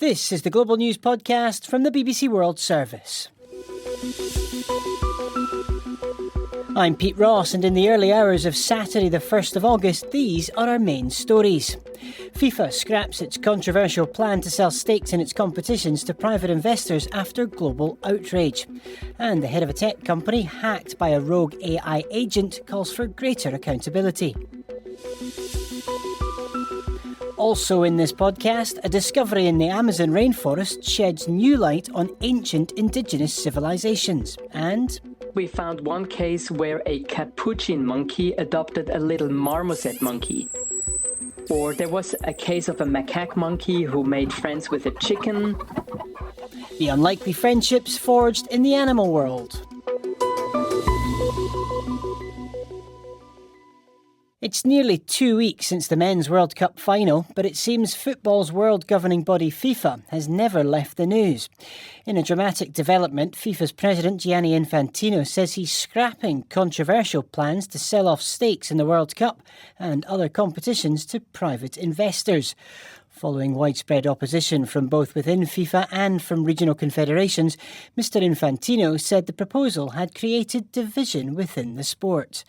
This is the Global News Podcast from the BBC World Service. I'm Pete Ross, and in the early hours of Saturday the 1st of August, these are our main stories. FIFA scraps its controversial plan to sell stakes in its competitions to private investors after global outrage. And the head of a tech company hacked by a rogue AI agent calls for greater accountability. Also in this podcast, a discovery in the Amazon rainforest sheds new light on ancient indigenous civilizations. And we found one case where a capuchin monkey adopted a little marmoset monkey. Or there was a case of a macaque monkey who made friends with a chicken. The unlikely friendships forged in the animal world. It's nearly 2 weeks since the Men's World Cup final, but it seems football's world governing body FIFA has never left the news. In a dramatic development, FIFA's president Gianni Infantino says he's scrapping controversial plans to sell off stakes in the World Cup and other competitions to private investors. Following widespread opposition from both within FIFA and from regional confederations, Mr Infantino said the proposal had created division within the sport.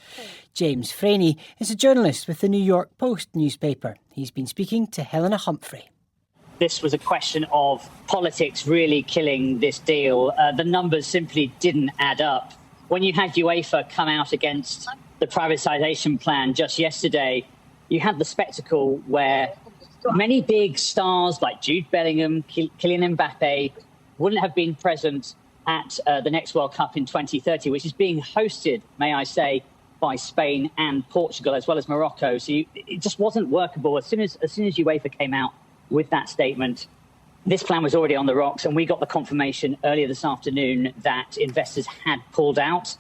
James Freeney is a journalist with the New York Post newspaper. He's been speaking to Helena Humphrey. This was a question of politics really killing this deal. The numbers simply didn't add up. When you had UEFA come out against the privatisation plan just yesterday, you had the spectacle where many big stars like Jude Bellingham, Kylian Mbappe wouldn't have been present at the next World Cup in 2030, which is being hosted, may I say, by Spain and Portugal, as well as Morocco. So it just wasn't workable. As soon as UEFA came out with that statement, this plan was already on the rocks, and we got the confirmation earlier this afternoon that investors had pulled out,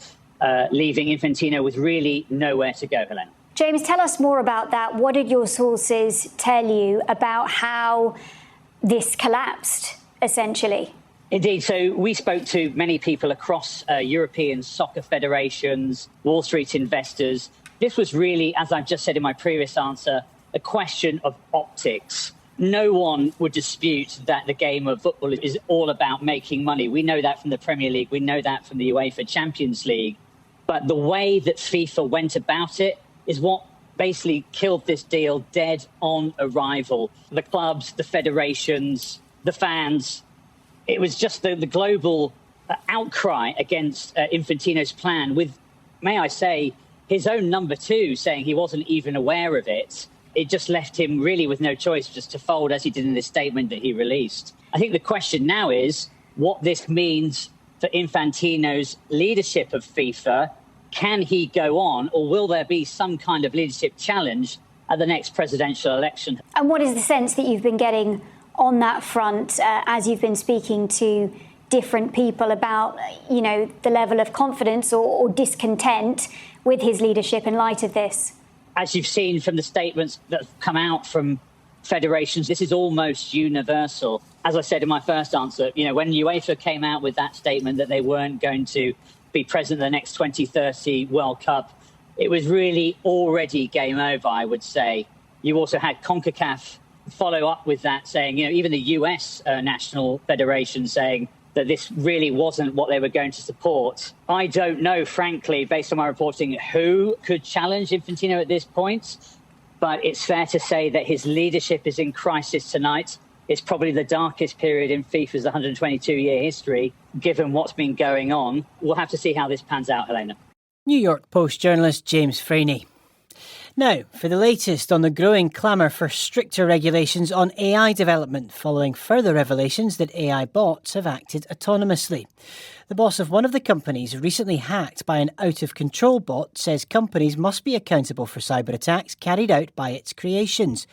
leaving Infantino with really nowhere to go, Helena. James, tell us more about that. What did your sources tell you about how this collapsed, essentially? Indeed. So we spoke to many people across European soccer federations, Wall Street investors. This was really, as I've just said in my previous answer, a question of optics. No one would dispute that the game of football is all about making money. We know that from the Premier League. We know that from the UEFA Champions League. But the way that FIFA went about it is what basically killed this deal dead on arrival. The clubs, the federations, the fans. It was just the global outcry against Infantino's plan with, may I say, his own number two saying he wasn't even aware of it. It just left him really with no choice just to fold, as he did in this statement that he released. I think the question now is what this means for Infantino's leadership of FIFA. Can he go on, or will there be some kind of leadership challenge at the next presidential election? And what is the sense that you've been getting on that front as you've been speaking to different people about, the level of confidence or discontent with his leadership in light of this? As you've seen from the statements that have come out from federations, this is almost universal. As I said in my first answer, when UEFA came out with that statement that they weren't going to be present in the next 2030 World Cup, it was really already game over, I would say. You also had CONCACAF follow up with that, saying, even the US National Federation saying that this really wasn't what they were going to support. I don't know, frankly, based on my reporting, who could challenge Infantino at this point, but it's fair to say that his leadership is in crisis tonight. It's probably the darkest period in FIFA's 122-year history, given what's been going on. We'll have to see how this pans out, Helena. New York Post journalist James Freeney. Now, for the latest on the growing clamour for stricter regulations on AI development, following further revelations that AI bots have acted autonomously. The boss of one of the companies recently hacked by an out-of-control bot says companies must be accountable for cyber attacks carried out by its creations.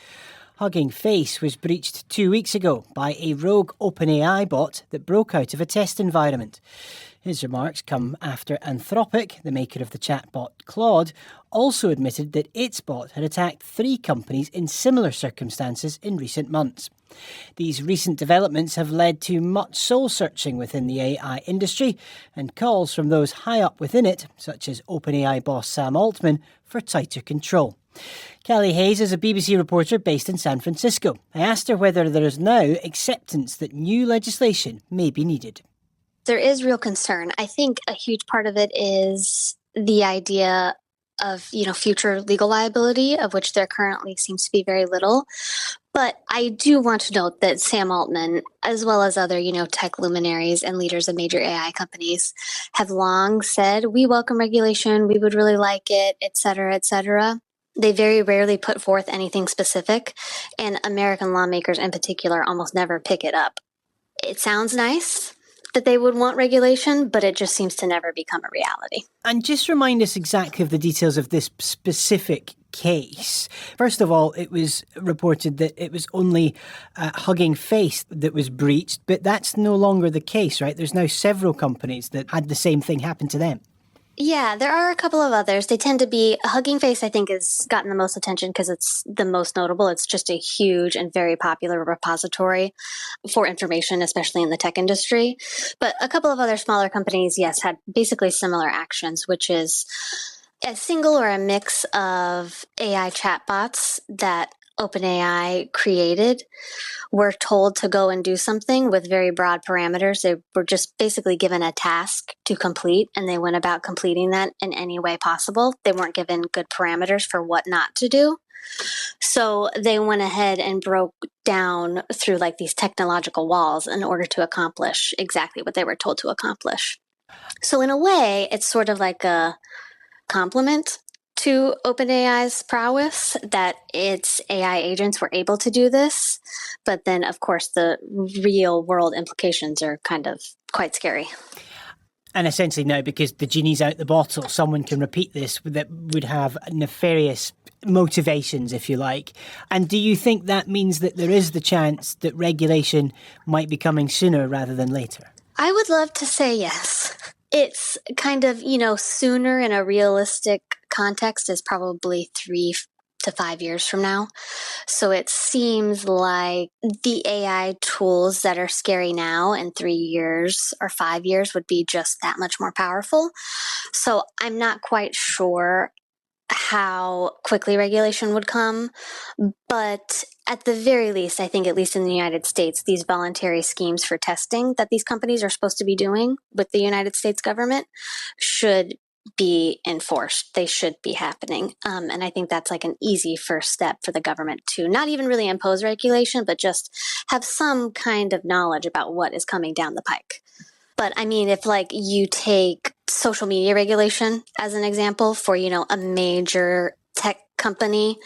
Hugging Face was breached 2 weeks ago by a rogue OpenAI bot that broke out of a test environment. His remarks come after Anthropic, the maker of the chatbot Claude, also admitted that its bot had attacked 3 companies in similar circumstances in recent months. These recent developments have led to much soul-searching within the AI industry and calls from those high up within it, such as OpenAI boss Sam Altman, for tighter control. Kelly Hayes is a BBC reporter based in San Francisco. I asked her whether there is now acceptance that new legislation may be needed. There is real concern. I think a huge part of it is the idea of, future legal liability, of which there currently seems to be very little. But I do want to note that Sam Altman, as well as other, tech luminaries and leaders of major AI companies, have long said, we welcome regulation, we would really like it, et cetera, et cetera. They very rarely put forth anything specific, and American lawmakers in particular almost never pick it up. It sounds nice that they would want regulation, but it just seems to never become a reality. And just remind us exactly of the details of this specific case. First of all, it was reported that it was only Hugging Face that was breached, but that's no longer the case, right? There's now several companies that had the same thing happen to them. Yeah, there are a couple of others. They tend to be, Hugging Face, I think, has gotten the most attention because it's the most notable. It's just a huge and very popular repository for information, especially in the tech industry. But a couple of other smaller companies, yes, had basically similar actions, which is a single or a mix of AI chatbots that OpenAI created were told to go and do something with very broad parameters. They were just basically given a task to complete, and they went about completing that in any way possible. They weren't given good parameters for what not to do. So they went ahead and broke down through these technological walls in order to accomplish exactly what they were told to accomplish. So in a way, it's sort of like a compliment to OpenAI's prowess that its AI agents were able to do this. But then, of course, the real world implications are kind of quite scary. And essentially now, because the genie's out the bottle, someone can repeat this that would have nefarious motivations, if you like. And do you think that means that there is the chance that regulation might be coming sooner rather than later? I would love to say yes. It's kind of, sooner in a realistic context is probably 3 to 5 years from now. So it seems like the AI tools that are scary now in 3 years or 5 years would be just that much more powerful. So I'm not quite sure how quickly regulation would come, but at the very least, I think at least in the United States, these voluntary schemes for testing that these companies are supposed to be doing with the United States government should be enforced. They should be happening. And I think that's an easy first step for the government to not even really impose regulation, but just have some kind of knowledge about what is coming down the pike. But I mean, if you take social media regulation as an example for, a major tech company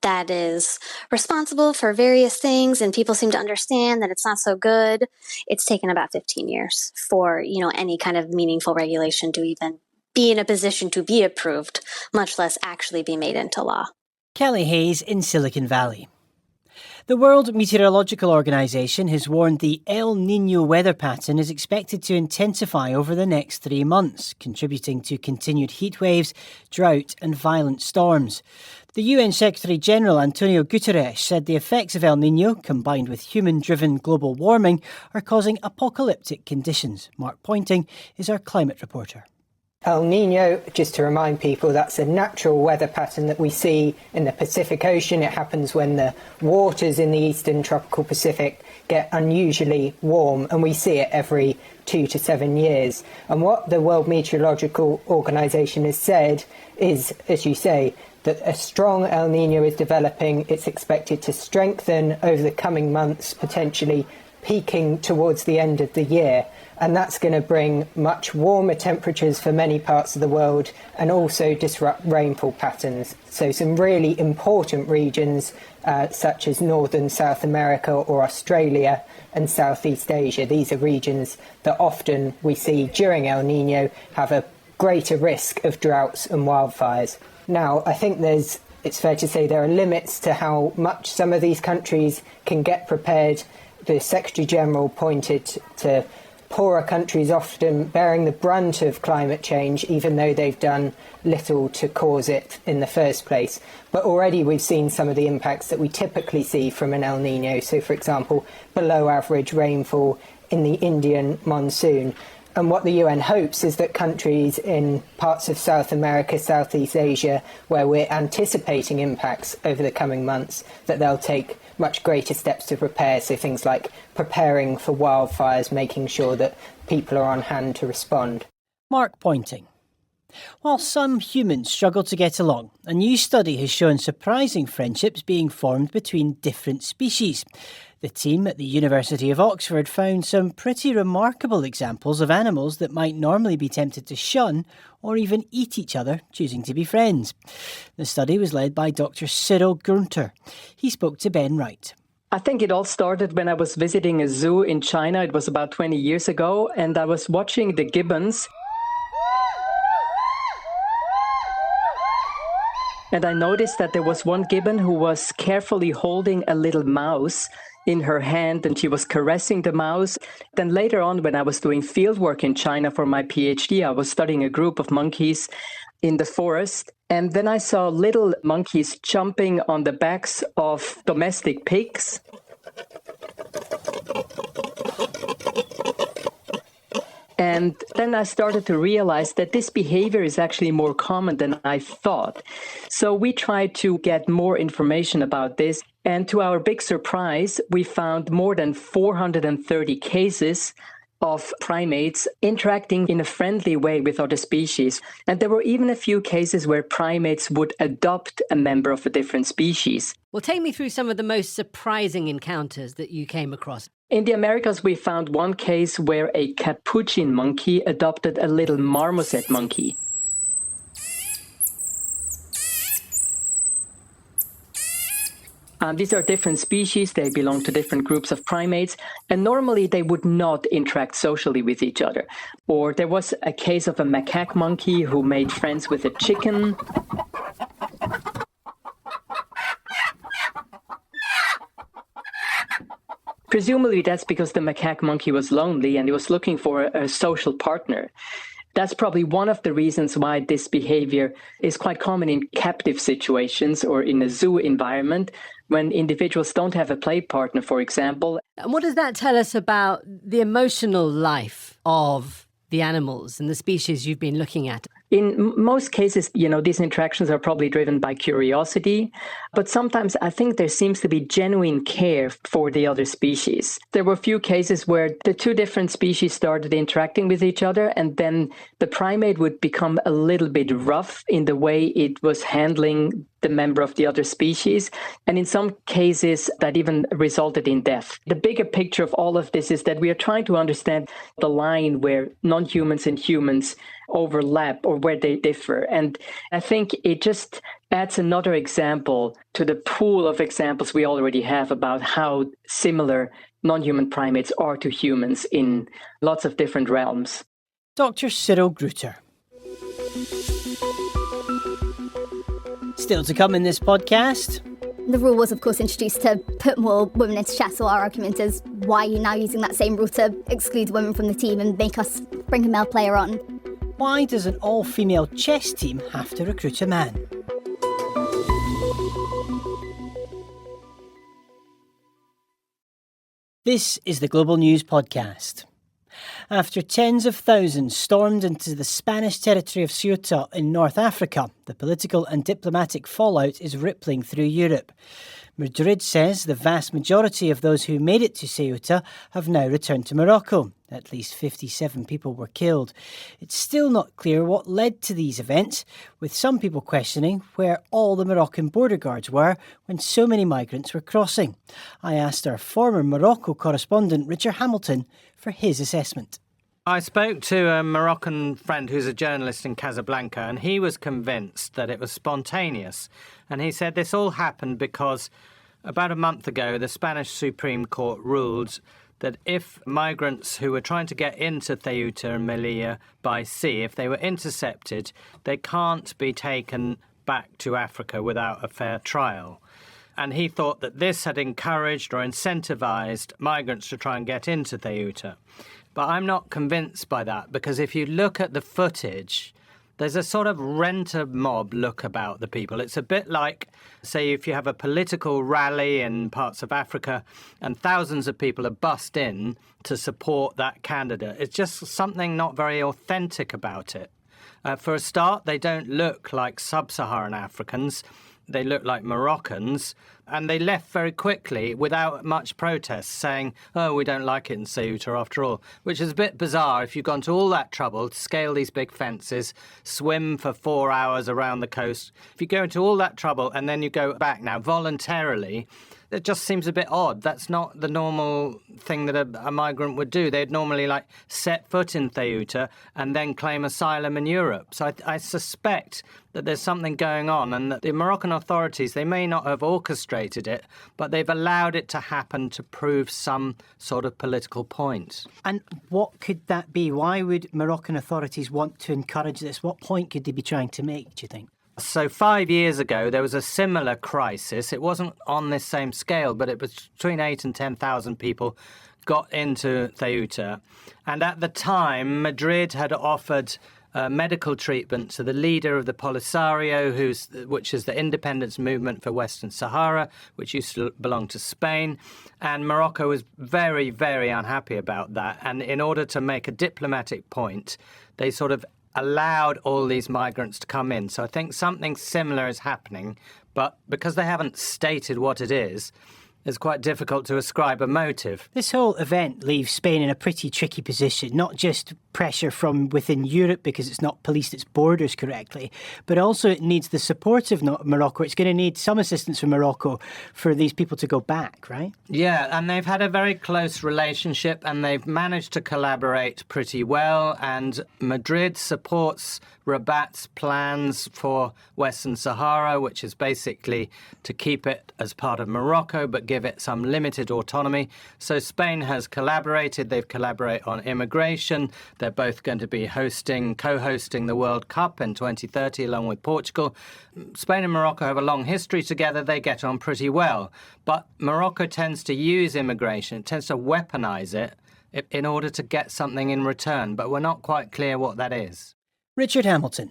that is responsible for various things and people seem to understand that it's not so good, it's taken about 15 years for, any kind of meaningful regulation to even be in a position to be approved, much less actually be made into law. Kelly Hayes in Silicon Valley. The World Meteorological Organization has warned the El Niño weather pattern is expected to intensify over the next 3 months, contributing to continued heat waves, drought and violent storms. The UN Secretary-General Antonio Guterres said the effects of El Niño, combined with human-driven global warming, are causing apocalyptic conditions. Mark Pointing is our climate reporter. El Niño, just to remind people, that's a natural weather pattern that we see in the Pacific Ocean. It happens when the waters in the eastern tropical Pacific get unusually warm, and we see it every 2 to 7 years. And what the World Meteorological Organization has said is, as you say, that a strong El Niño is developing. It's expected to strengthen over the coming months, potentially peaking towards the end of the year. And that's going to bring much warmer temperatures for many parts of the world and also disrupt rainfall patterns. So some really important regions such as Northern South America or Australia and Southeast Asia. These are regions that often we see during El Niño have a greater risk of droughts and wildfires. Now, I think it's fair to say there are limits to how much some of these countries can get prepared. The Secretary General pointed to poorer countries often bearing the brunt of climate change, even though they've done little to cause it in the first place. But already we've seen some of the impacts that we typically see from an El Niño. So, for example, below average rainfall in the Indian monsoon. And what the UN hopes is that countries in parts of South America, Southeast Asia, where we're anticipating impacts over the coming months, that they'll take much greater steps to prepare. So things like preparing for wildfires, making sure that people are on hand to respond. Mark Pointing. While some humans struggle to get along, a new study has shown surprising friendships being formed between different species. The team at the University of Oxford found some pretty remarkable examples of animals that might normally be tempted to shun or even eat each other, choosing to be friends. The study was led by Dr. Cyril Grunter. He spoke to Ben Wright. I think it all started when I was visiting a zoo in China. It was about 20 years ago, and I was watching the gibbons. And I noticed that there was one gibbon who was carefully holding a little mouse in her hand, and she was caressing the mouse. Then later on, when I was doing fieldwork in China for my PhD, I was studying a group of monkeys in the forest. And then I saw little monkeys jumping on the backs of domestic pigs. And then I started to realize that this behavior is actually more common than I thought. So we tried to get more information about this. And to our big surprise, we found more than 430 cases of primates interacting in a friendly way with other species. And there were even a few cases where primates would adopt a member of a different species. Well, take me through some of the most surprising encounters that you came across. In the Americas, we found one case where a capuchin monkey adopted a little marmoset monkey. These are different species. They belong to different groups of primates, and normally they would not interact socially with each other. Or there was a case of a macaque monkey who made friends with a chicken. Presumably that's because the macaque monkey was lonely and he was looking for a social partner. That's probably one of the reasons why this behavior is quite common in captive situations or in a zoo environment when individuals don't have a play partner, for example. And what does that tell us about the emotional life of the animals and the species you've been looking at? In most cases, these interactions are probably driven by curiosity, but sometimes I think there seems to be genuine care for the other species. There were a few cases where the two different species started interacting with each other, and then the primate would become a little bit rough in the way it was handling the member of the other species. And in some cases, that even resulted in death. The bigger picture of all of this is that we are trying to understand the line where non-humans and humans overlap or where they differ. And I think it just adds another example to the pool of examples we already have about how similar non-human primates are to humans in lots of different realms. Dr. Cyril Gruter. Still to come in this podcast. The rule was, of course, introduced to put more women into chess, so our argument is, why are you now using that same rule to exclude women from the team and make us bring a male player on? Why does an all-female chess team have to recruit a man? This is the Global News Podcast. After tens of thousands stormed into the Spanish territory of Ceuta in North Africa, the political and diplomatic fallout is rippling through Europe. Madrid says the vast majority of those who made it to Ceuta have now returned to Morocco. At least 57 people were killed. It's still not clear what led to these events, with some people questioning where all the Moroccan border guards were when so many migrants were crossing. I asked our former Morocco correspondent Richard Hamilton for his assessment. I spoke to a Moroccan friend who's a journalist in Casablanca, and he was convinced that it was spontaneous. And he said this all happened because about a month ago, the Spanish Supreme Court ruled that if migrants who were trying to get into Ceuta and Melilla by sea, if they were intercepted, they can't be taken back to Africa without a fair trial. And he thought that this had encouraged or incentivised migrants to try and get into Ceuta. But I'm not convinced by that, because if you look at the footage, There's a sort of rent-a-mob look about the people. It's a bit like, say, if you have a political rally in parts of Africa and thousands of people are bussed in to support that candidate. It's just something not very authentic about it. For a start, they don't look like sub-Saharan Africans. They look like Moroccans, and they left very quickly without much protest, saying, oh, we don't like it in Ceuta after all, which is a bit bizarre if you've gone to all that trouble to scale these big fences, swim for 4 hours around the coast. If you go into all that trouble and then you go back now voluntarily, it just seems a bit odd. That's not the normal thing that a migrant would do. They'd normally set foot in Ceuta and then claim asylum in Europe. So I suspect that there's something going on, and that the Moroccan authorities, they may not have orchestrated it, but they've allowed it to happen to prove some sort of political point. And what could that be? Why would Moroccan authorities want to encourage this? What point could they be trying to make, do you think? So 5 years ago, there was a similar crisis. It wasn't on this same scale, but it was between 8,000 and 10,000 people got into Ceuta. And at the time, Madrid had offered medical treatment to the leader of the Polisario, which is the independence movement for Western Sahara, which used to belong to Spain. And Morocco was very, very unhappy about that. And in order to make a diplomatic point, they sort of allowed all these migrants to come in. So I think something similar is happening, but because they haven't stated what it is, it's quite difficult to ascribe a motive. This whole event leaves Spain in a pretty tricky position, not just pressure from within Europe because it's not policed its borders correctly, but also it needs the support of Morocco. It's going to need some assistance from Morocco for these people to go back, right? Yeah, and they've had a very close relationship and they've managed to collaborate pretty well, and Madrid supports Rabat's plans for Western Sahara, which is basically to keep it as part of Morocco but give it some limited autonomy. So Spain has collaborated. They've collaborated on immigration. They're both going to be co-hosting the World Cup in 2030 along with Portugal. Spain and Morocco have a long history together. They get on pretty well. But Morocco tends to use immigration. It tends to weaponize it in order to get something in return. But we're not quite clear what that is. Richard Hamilton.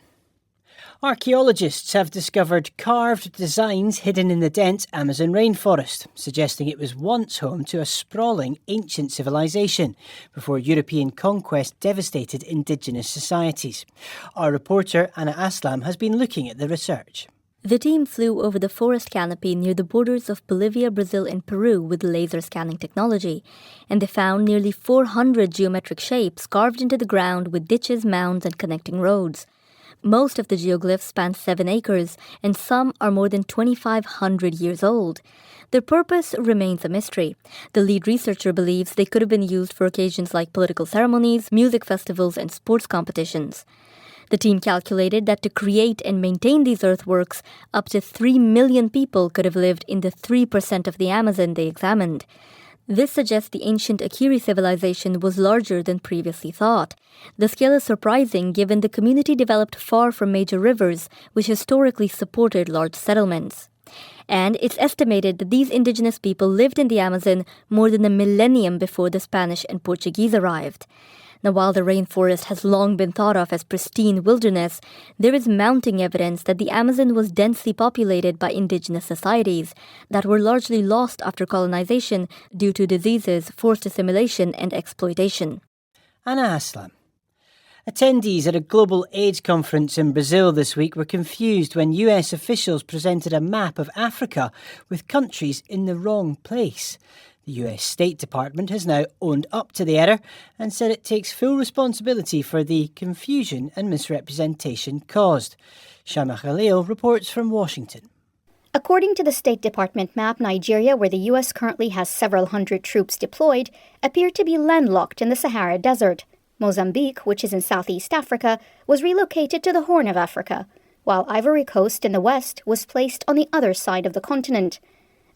Archaeologists have discovered carved designs hidden in the dense Amazon rainforest, suggesting it was once home to a sprawling ancient civilization before European conquest devastated indigenous societies. Our reporter Anna Aslam has been looking at the research. The team flew over the forest canopy near the borders of Bolivia, Brazil and Peru with laser scanning technology, and they found nearly 400 geometric shapes carved into the ground with ditches, mounds and connecting roads. Most of the geoglyphs span 7 acres, and some are more than 2,500 years old. Their purpose remains a mystery. The lead researcher believes they could have been used for occasions like political ceremonies, music festivals and sports competitions. The team calculated that to create and maintain these earthworks, up to 3 million people could have lived in the 3% of the Amazon they examined. This suggests the ancient Akiri civilization was larger than previously thought. The scale is surprising given the community developed far from major rivers, which historically supported large settlements. And it's estimated that these indigenous people lived in the Amazon more than a millennium before the Spanish and Portuguese arrived. Now, while the rainforest has long been thought of as pristine wilderness, there is mounting evidence that the Amazon was densely populated by indigenous societies that were largely lost after colonization due to diseases, forced assimilation, and exploitation. Anna Aslam. Attendees at a global AIDS conference in Brazil this week were confused when US officials presented a map of Africa with countries in the wrong place. The US State Department has now owned up to the error and said it takes full responsibility for the confusion and misrepresentation caused. Shama Khalil reports from Washington. According to the State Department map, Nigeria, where the U.S. currently has several hundred troops deployed, appeared to be landlocked in the Sahara Desert. Mozambique, which is in Southeast Africa, was relocated to the Horn of Africa, while Ivory Coast in the west was placed on the other side of the continent.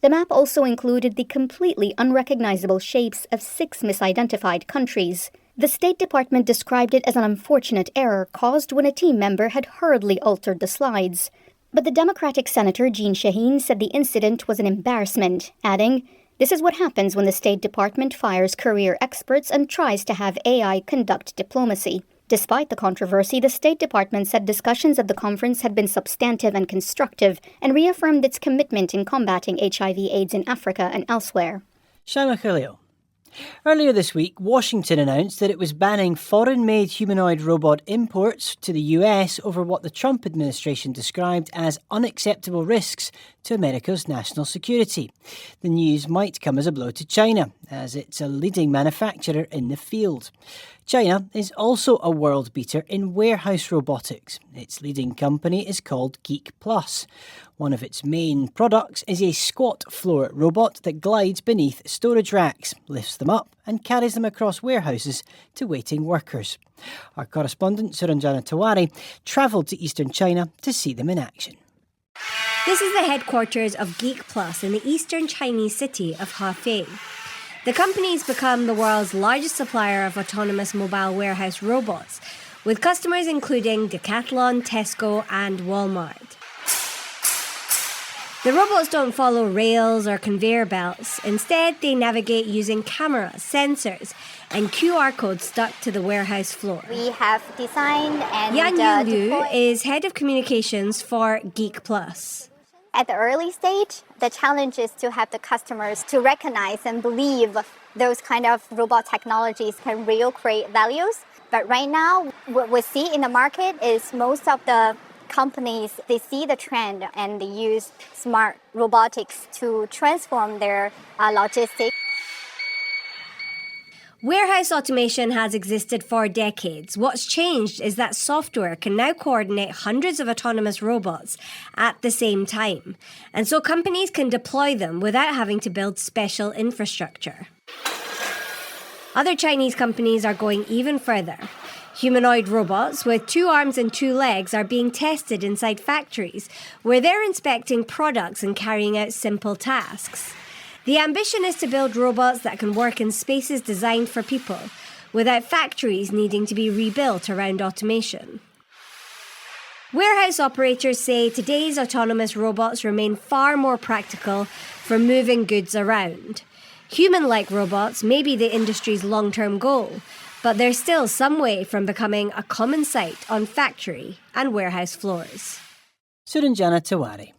The map also included the completely unrecognizable shapes of 6 misidentified countries. The State Department described it as an unfortunate error caused when a team member had hurriedly altered the slides. But the Democratic Senator Jean Shaheen said the incident was an embarrassment, adding, "This is what happens when the State Department fires career experts and tries to have AI conduct diplomacy." Despite the controversy, the State Department said discussions at the conference had been substantive and constructive and reaffirmed its commitment in combating HIV/AIDS in Africa and elsewhere. Shaima Khalil. Earlier this week, Washington announced that it was banning foreign-made humanoid robot imports to the US over what the Trump administration described as unacceptable risks to America's national security. The news might come as a blow to China, as it's a leading manufacturer in the field. China is also a world beater in warehouse robotics. Its leading company is called Geek Plus. One of its main products is a squat floor robot that glides beneath storage racks, lifts them up and carries them across warehouses to waiting workers. Our correspondent Suranjana Tawari travelled to eastern China to see them in action. This is the headquarters of Geek Plus in the eastern Chinese city of Hefei. The company's become the world's largest supplier of autonomous mobile warehouse robots, with customers including Decathlon, Tesco and Walmart. The robots don't follow rails or conveyor belts. Instead, they navigate using cameras, sensors, and QR codes stuck to the warehouse floor. We have designed and Yan Liu is head of communications for Geek Plus. At the early stage, the challenge is to have the customers to recognize and believe those kind of robot technologies can really create values. But right now, what we see in the market is most of the companies, they see the trend and they use smart robotics to transform their logistics. Warehouse automation has existed for decades. What's changed is that software can now coordinate hundreds of autonomous robots at the same time. And so companies can deploy them without having to build special infrastructure. Other Chinese companies are going even further. Humanoid robots with 2 arms and 2 legs are being tested inside factories where they're inspecting products and carrying out simple tasks. The ambition is to build robots that can work in spaces designed for people, without factories needing to be rebuilt around automation. Warehouse operators say today's autonomous robots remain far more practical for moving goods around. Human-like robots may be the industry's long-term goal, but they're still some way from becoming a common sight on factory and warehouse floors. Suranjana Tawari.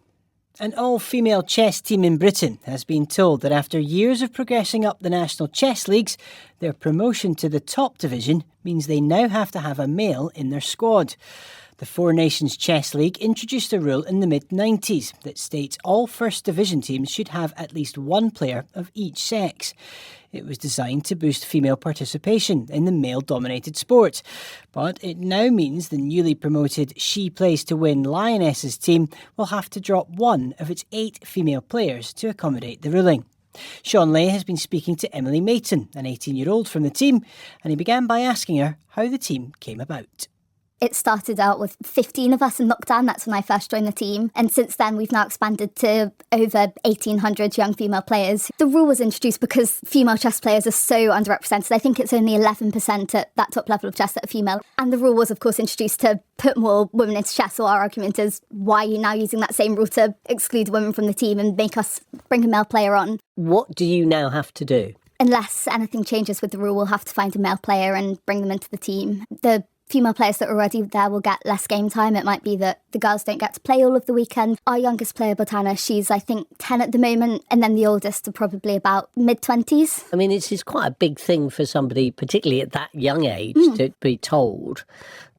An all-female chess team in Britain has been told that after years of progressing up the national chess leagues, their promotion to the top division means they now have to have a male in their squad. The Four Nations Chess League introduced a rule in the mid-90s that states all First Division teams should have at least one player of each sex. It was designed to boost female participation in the male-dominated sport. But it now means the newly promoted She Plays to Win Lionesses team will have to drop one of its 8 female players to accommodate the ruling. Sean Lay has been speaking to Emily Mayton, an 18-year-old from the team, and he began by asking her how the team came about. It started out with 15 of us in lockdown. That's when I first joined the team. And since then, we've now expanded to over 1,800 young female players. The rule was introduced because female chess players are so underrepresented. I think it's only 11% at that top level of chess that are female. And the rule was, of course, introduced to put more women into chess. So our argument is, why are you now using that same rule to exclude women from the team and make us bring a male player on? What do you now have to do? Unless anything changes with the rule, we'll have to find a male player and bring them into the team. The female players that are already there will get less game time. It might be that the girls don't get to play all of the weekend. Our youngest player, Botana, she's, I think, 10 at the moment, and then the oldest are probably about mid-20s. I mean, it's quite a big thing for somebody, particularly at that young age, to be told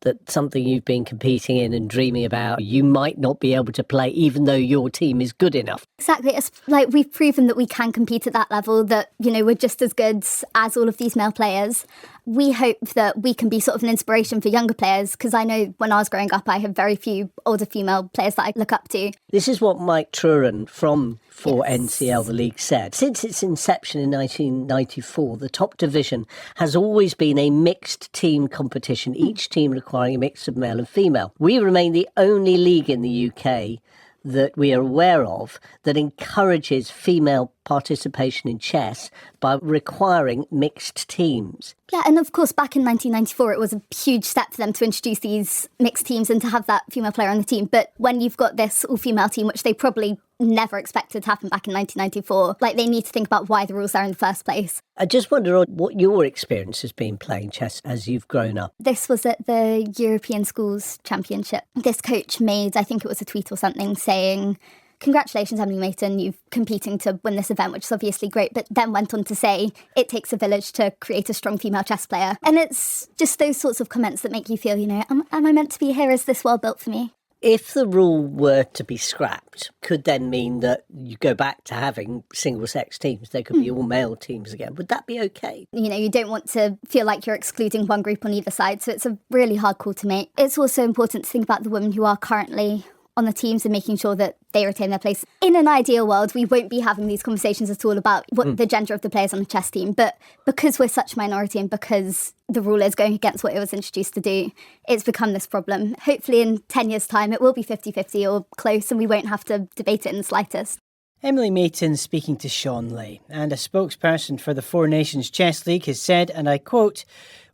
that something you've been competing in and dreaming about, you might not be able to play even though your team is good enough. Exactly. It's like we've proven that we can compete at that level, that, you know, we're just as good as all of these male players. We hope that we can be sort of an inspiration for younger players, because I know when I was growing up, I had very few older female players that I look up to. This is what Mike Truran from for NCL, the league, said. Since its inception in 1994, the top division has always been a mixed team competition, each team requiring a mix of male and female. We remain the only league in the UK that we are aware of that encourages female participation in chess by requiring mixed teams. Yeah, and of course, back in 1994, it was a huge step for them to introduce these mixed teams and to have that female player on the team. But when you've got this all-female team, which they probably never expected to happen back in 1994, like, they need to think about why the rules are in the first place. I just wonder what your experience has been playing chess as you've grown up. This was at the European Schools Championship. This coach made, I think it was a tweet or something, saying, "Congratulations, Emily Maton, you're competing to win this event," which is obviously great, but then went on to say, "It takes a village to create a strong female chess player." And it's just those sorts of comments that make you feel, am I meant to be here? Is this well built for me? If the rule were to be scrapped, could then mean that you go back to having single-sex teams. There could be all-male teams again. Would that be okay? You don't want to feel like you're excluding one group on either side, so it's a really hard call to make. It's also important to think about the women who are currently on the teams and making sure that they retain their place. In an ideal world, we won't be having these conversations at all about what the gender of the players on the chess team. But because we're such a minority and because the rule is going against what it was introduced to do, it's become this problem. Hopefully in 10 years' time, it will be 50-50 or close and we won't have to debate it in the slightest. Emily Maton speaking to Sean Lay, and a spokesperson for the Four Nations Chess League has said, and I quote,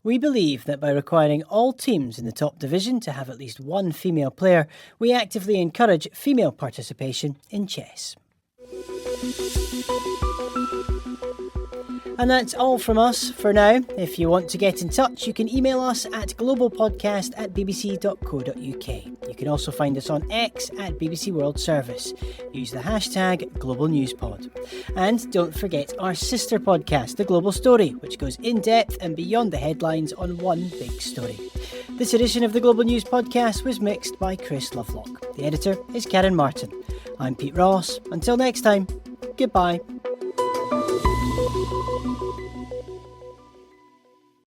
"We believe that by requiring all teams in the top division to have at least one female player, we actively encourage female participation in chess." And that's all from us for now. If you want to get in touch, you can email us at globalpodcast@bbc.co.uk. You can also find us on X at BBC World Service. Use the hashtag GlobalNewsPod. And don't forget our sister podcast, The Global Story, which goes in depth and beyond the headlines on one big story. This edition of the Global News Podcast was mixed by Chris Lovelock. The editor is Karen Martin. I'm Pete Ross. Until next time, goodbye.